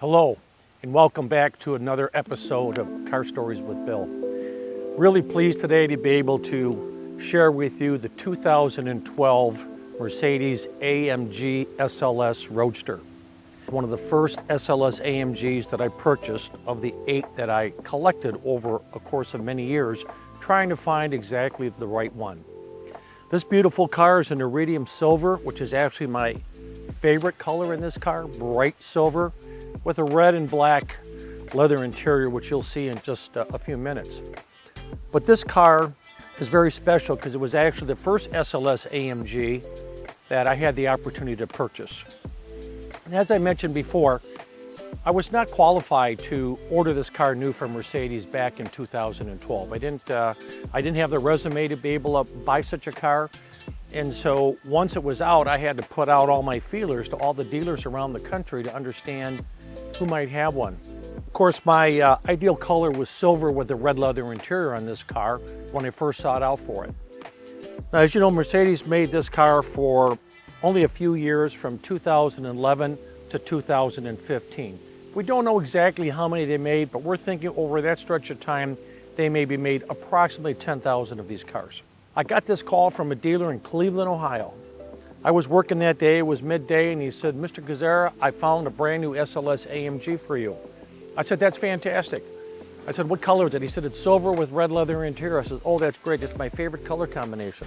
Hello, and welcome back to another episode of Car Stories with Bill. Really pleased today to be able to share with you the 2012 Mercedes AMG SLS Roadster. One of the first SLS AMGs that I purchased of the 8 that I collected over a course of many years, trying to find exactly the right one. This beautiful car is an iridium silver, which is actually my favorite color in this car, bright silver, with a red and black leather interior, which you'll see in just a few minutes. But this car is very special because it was actually the first SLS AMG that I had the opportunity to purchase. And as I mentioned before, I was not qualified to order this car new from Mercedes back in 2012. I didn't have the resume to be able to buy such a car. And so once it was out, I had to put out all my feelers to all the dealers around the country to understand who might have one. Of course, my ideal color was silver with a red leather interior on this car when I first sought out for it. Now, as you know, Mercedes made this car for only a few years, from 2011 to 2015. We don't know exactly how many they made, but we're thinking over that stretch of time, they maybe made approximately 10,000 of these cars. I got this call from a dealer in Cleveland, Ohio. I was working that day, it was midday, and he said, "Mr. Gazzara, I found a brand new SLS AMG for you." I said, "That's fantastic." I said, "What color is it?" He said, "It's silver with red leather interior." I said, "Oh, that's great, it's my favorite color combination."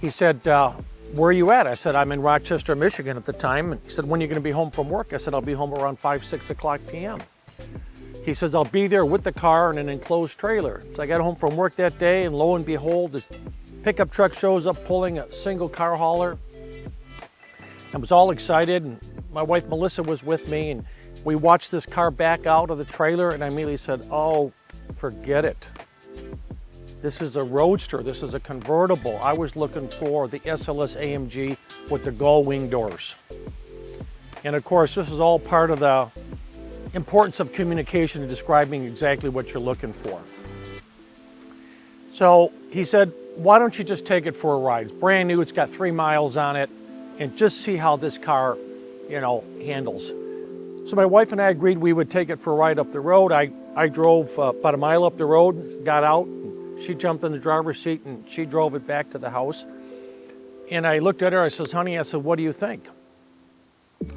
He said, "Where are you at?" I said, "I'm in Rochester, Michigan at the time." And he said, "When are you gonna be home from work?" I said, "I'll be home around 5, 6 o'clock p.m. He says, "I'll be there with the car in an enclosed trailer." So I got home from work that day, and lo and behold, this pickup truck shows up pulling a single car hauler. I was all excited, and my wife Melissa was with me, and we watched this car back out of the trailer, and I immediately said, "Oh, forget it. This is a Roadster, this is a convertible. I was looking for the SLS AMG with the gull wing doors." And of course, this is all part of the importance of communication and describing exactly what you're looking for. So he said, "Why don't you just take it for a ride? It's brand new, it's got 3 miles on it, and just see how this car, handles." So my wife and I agreed we would take it for a ride up the road. I drove about a mile up the road, got out, and she jumped in the driver's seat and she drove it back to the house. And I looked at her, I says, "Honey," I said, "what do you think?"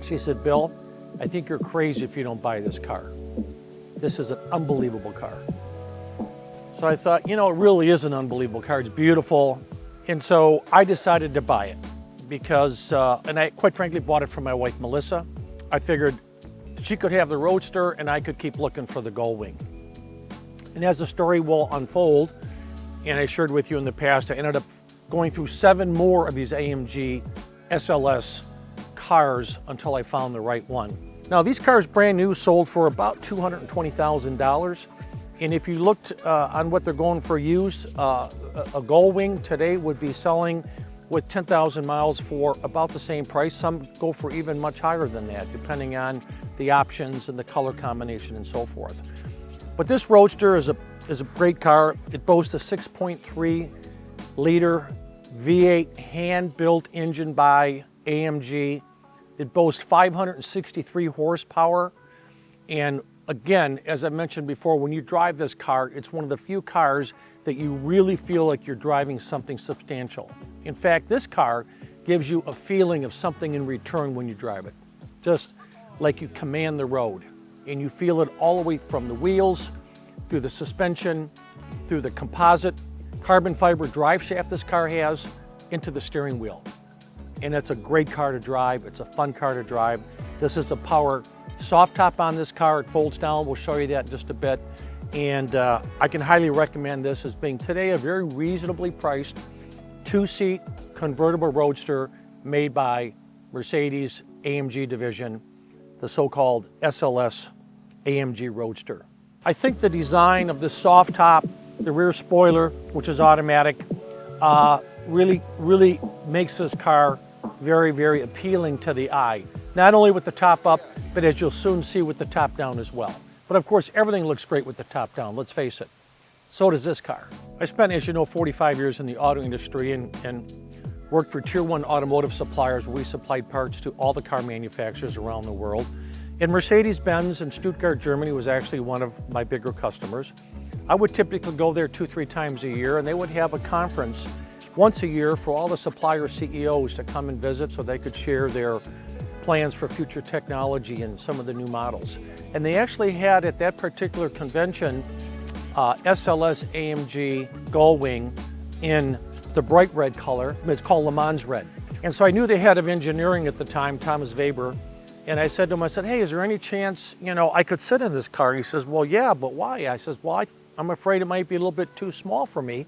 She said, "Bill, I think you're crazy if you don't buy this car. This is an unbelievable car." So I thought, it really is an unbelievable car. It's beautiful. And so I decided to buy it because, and I quite frankly bought it for my wife, Melissa. I figured she could have the Roadster and I could keep looking for the gull wing. And as the story will unfold, and I shared with you in the past, I ended up going through 7 more of these AMG SLS cars until I found the right one. Now, these cars, brand new, sold for about $220,000. And if you looked on what they're going for used, a gull wing today would be selling with 10,000 miles for about the same price. Some go for even much higher than that, depending on the options and the color combination and so forth. But this Roadster is a great car. It boasts a 6.3 liter V8 hand-built engine by AMG. It boasts 563 horsepower. And again, as I mentioned before, when you drive this car, it's one of the few cars that you really feel like you're driving something substantial. In fact, this car gives you a feeling of something in return when you drive it. Just like you command the road. And you feel it all the way from the wheels, through the suspension, through the composite carbon fiber drive shaft this car has, into the steering wheel. And it's a great car to drive. It's a fun car to drive. This is a power soft top on this car. It folds down. We'll show you that in just a bit. And I can highly recommend this as being today a very reasonably priced 2-seat convertible Roadster made by Mercedes AMG division, the so-called SLS AMG Roadster. I think the design of this soft top, the rear spoiler, which is automatic, really makes this car very, very appealing to the eye. Not only with the top up, but as you'll soon see with the top down as well. But of course, everything looks great with the top down, let's face it. So does this car. I spent, as you know, 45 years in the auto industry and worked for Tier 1 automotive suppliers where we supplied parts to all the car manufacturers around the world. And Mercedes-Benz in Stuttgart, Germany was actually one of my bigger customers. I would typically go there 2-3 times a year, and they would have a conference once a year for all the supplier CEOs to come and visit so they could share their plans for future technology and some of the new models. And they actually had at that particular convention SLS AMG Gullwing in the bright red color. It's called Le Mans red. And so I knew the head of engineering at the time, Thomas Weber, and I said to him, I said, hey, is there any chance, I could sit in this car? He says, well, yeah, but why? I says, well, I'm afraid it might be a little bit too small for me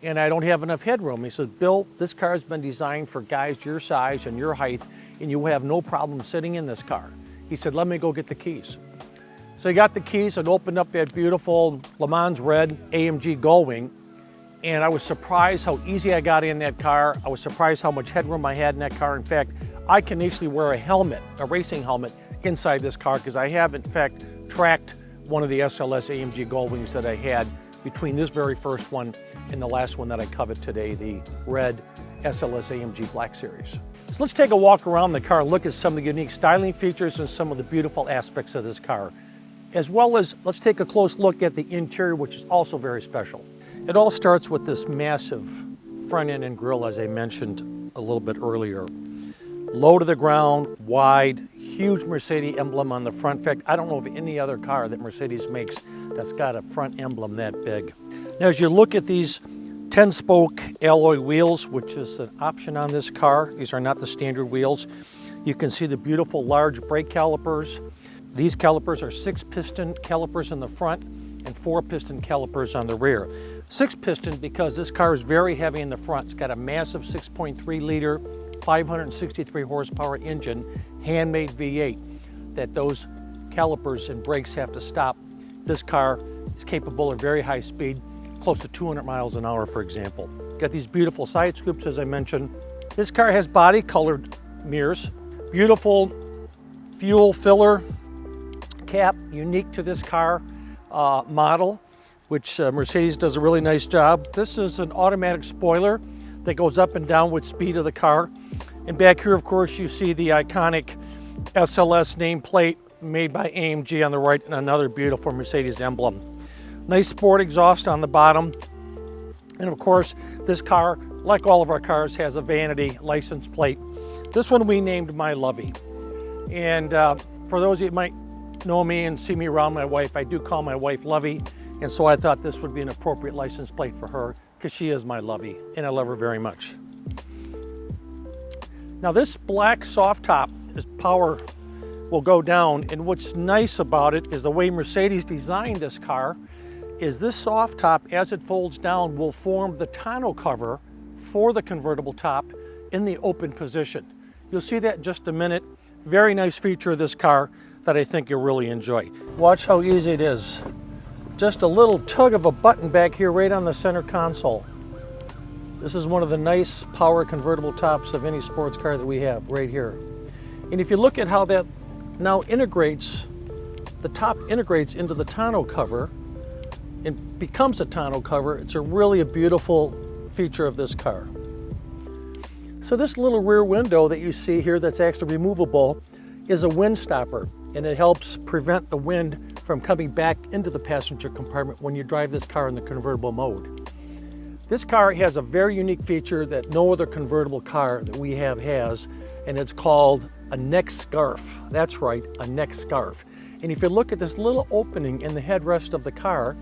and I don't have enough headroom. He says, Bill, this car has been designed for guys your size and your height, and you have no problem sitting in this car. He said, let me go get the keys. So he got the keys and opened up that beautiful Le Mans red AMG Gullwing, and I was surprised how easy I got in that car. I was surprised how much headroom I had in that car. In fact, I can actually wear a helmet, a racing helmet, inside this car because I have, in fact, tracked one of the SLS AMG Gullwings that I had between this very first one and the last one that I covet today, the red SLS AMG Black Series. So let's take a walk around the car and look at some of the unique styling features and some of the beautiful aspects of this car, as well as let's take a close look at the interior, which is also very special. It all starts with this massive front end and grille, as I mentioned a little bit earlier. Low to the ground, wide, huge Mercedes emblem on the front. In fact, I don't know of any other car that Mercedes makes that's got a front emblem that big. Now, as you look at these 10-spoke alloy wheels, which is an option on this car, these are not the standard wheels. You can see the beautiful large brake calipers. These calipers are 6-piston calipers in the front and 4-piston calipers on the rear. 6-piston because this car is very heavy in the front. It's got a massive 6.3-liter, 563 horsepower engine, handmade V8, that those calipers and brakes have to stop. This car is capable of very high speed, close to 200 miles an hour, for example. Got these beautiful side scoops, as I mentioned. This car has body colored mirrors, beautiful fuel filler cap, unique to this car model, which Mercedes does a really nice job. This is an automatic spoiler that goes up and down with speed of the car. And back here, of course, you see the iconic SLS nameplate made by AMG on the right and another beautiful Mercedes emblem. Nice sport exhaust on the bottom. And of course, this car, like all of our cars, has a vanity license plate. This one we named My Lovey. And for those of you who might know me and see me around my wife, I do call my wife Lovey. And so I thought this would be an appropriate license plate for her because she is my Lovey and I love her very much. Now this black soft top, this power will go down, and what's nice about it is the way Mercedes designed this car is this soft top, as it folds down, will form the tonneau cover for the convertible top in the open position. You'll see that in just a minute. Very nice feature of this car that I think you'll really enjoy. Watch how easy it is. Just a little tug of a button back here right on the center console. This is one of the nice power convertible tops of any sports car that we have right here. And if you look at how that now integrates, the top integrates into the tonneau cover and becomes a tonneau cover. It's really a beautiful feature of this car. So this little rear window that you see here that's actually removable is a wind stopper, and it helps prevent the wind from coming back into the passenger compartment when you drive this car in the convertible mode. This car has a very unique feature that no other convertible car that we have has, and it's called a neck scarf. That's right, a neck scarf. And if you look at this little opening in the headrest of the car,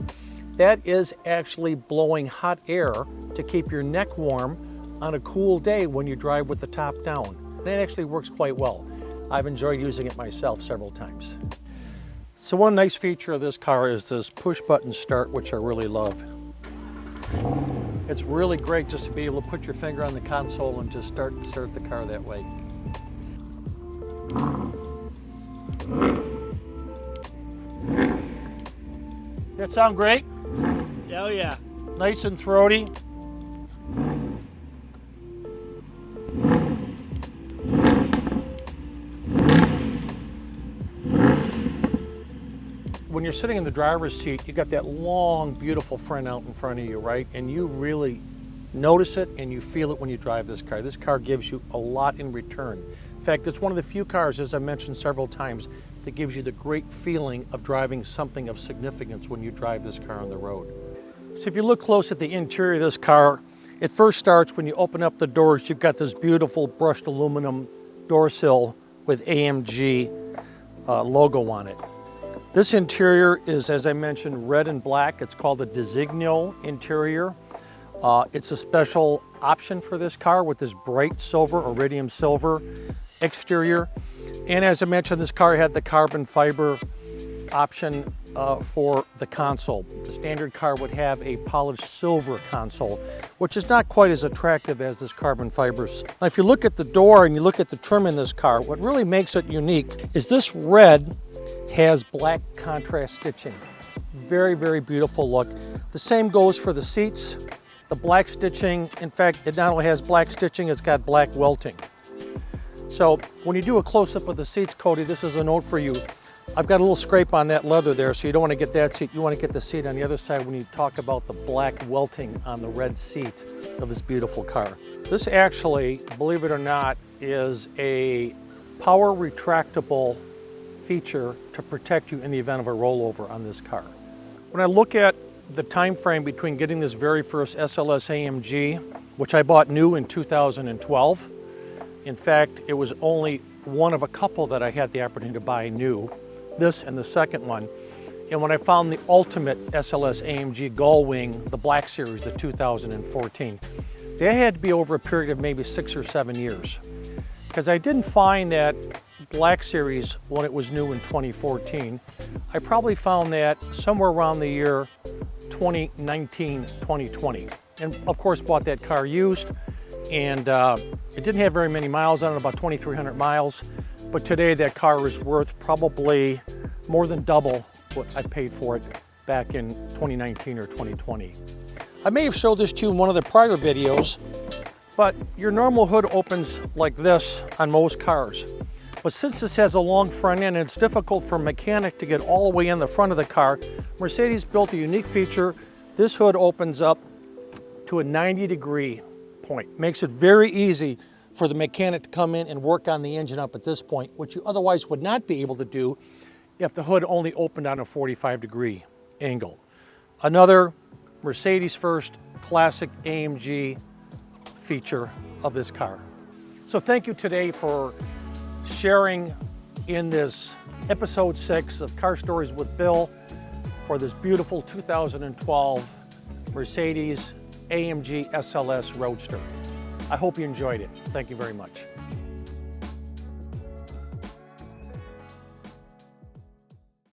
that is actually blowing hot air to keep your neck warm on a cool day when you drive with the top down. And it actually works quite well. I've enjoyed using it myself several times. So one nice feature of this car is this push button start, which I really love. It's really great just to be able to put your finger on the console and just start the car that way. That sound great? Oh yeah. Nice and throaty. When you're sitting in the driver's seat, you got that long, beautiful front out in front of you, right? And you really notice it and you feel it when you drive this car. This car gives you a lot in return. In fact, it's one of the few cars, as I mentioned several times, that gives you the great feeling of driving something of significance when you drive this car on the road. So if you look close at the interior of this car, it first starts when you open up the doors. You've got this beautiful brushed aluminum door sill with AMG logo on it. This interior is, as I mentioned, red and black. It's called a Designo interior. It's a special option for this car with this bright silver, iridium silver exterior. And as I mentioned, this car had the carbon fiber option for the console. The standard car would have a polished silver console, which is not quite as attractive as this carbon fibers. Now, if you look at the door and you look at the trim in this car, what really makes it unique is this red has black contrast stitching. Very, very beautiful look. The same goes for the seats. The black stitching, in fact, it not only has black stitching, it's got black welting. So when you do a close-up of the seats, Cody, this is a note for you. I've got a little scrape on that leather there, so you don't want to get that seat. You want to get the seat on the other side when you talk about the black welting on the red seat of this beautiful car. This actually, believe it or not, is a power retractable feature to protect you in the event of a rollover on this car. When I look at the time frame between getting this very first SLS AMG, which I bought new in 2012, in fact, it was only one of a couple that I had the opportunity to buy new, this and the second one. And when I found the ultimate SLS AMG Gull Wing, the Black Series, the 2014, they had to be over a period of maybe 6 or 7 years. Because I didn't find that Black Series when it was new in 2014. I probably found that somewhere around the year 2019, 2020. And of course bought that car used, and it didn't have very many miles on it, about 2,300 miles. But today that car is worth probably more than double what I paid for it back in 2019 or 2020. I may have showed this to you in one of the prior videos, but your normal hood opens like this on most cars. But since this has a long front end and it's difficult for a mechanic to get all the way in the front of the car, Mercedes built a unique feature. This hood opens up to a 90-degree point. Makes it very easy for the mechanic to come in and work on the engine up at this point, which you otherwise would not be able to do if the hood only opened on a 45-degree angle. Another Mercedes first classic AMG feature of this car. So thank you today for sharing in this episode 6 of Car Stories with Bill for this beautiful 2012 Mercedes AMG SLS Roadster. I hope you enjoyed it. Thank you very much.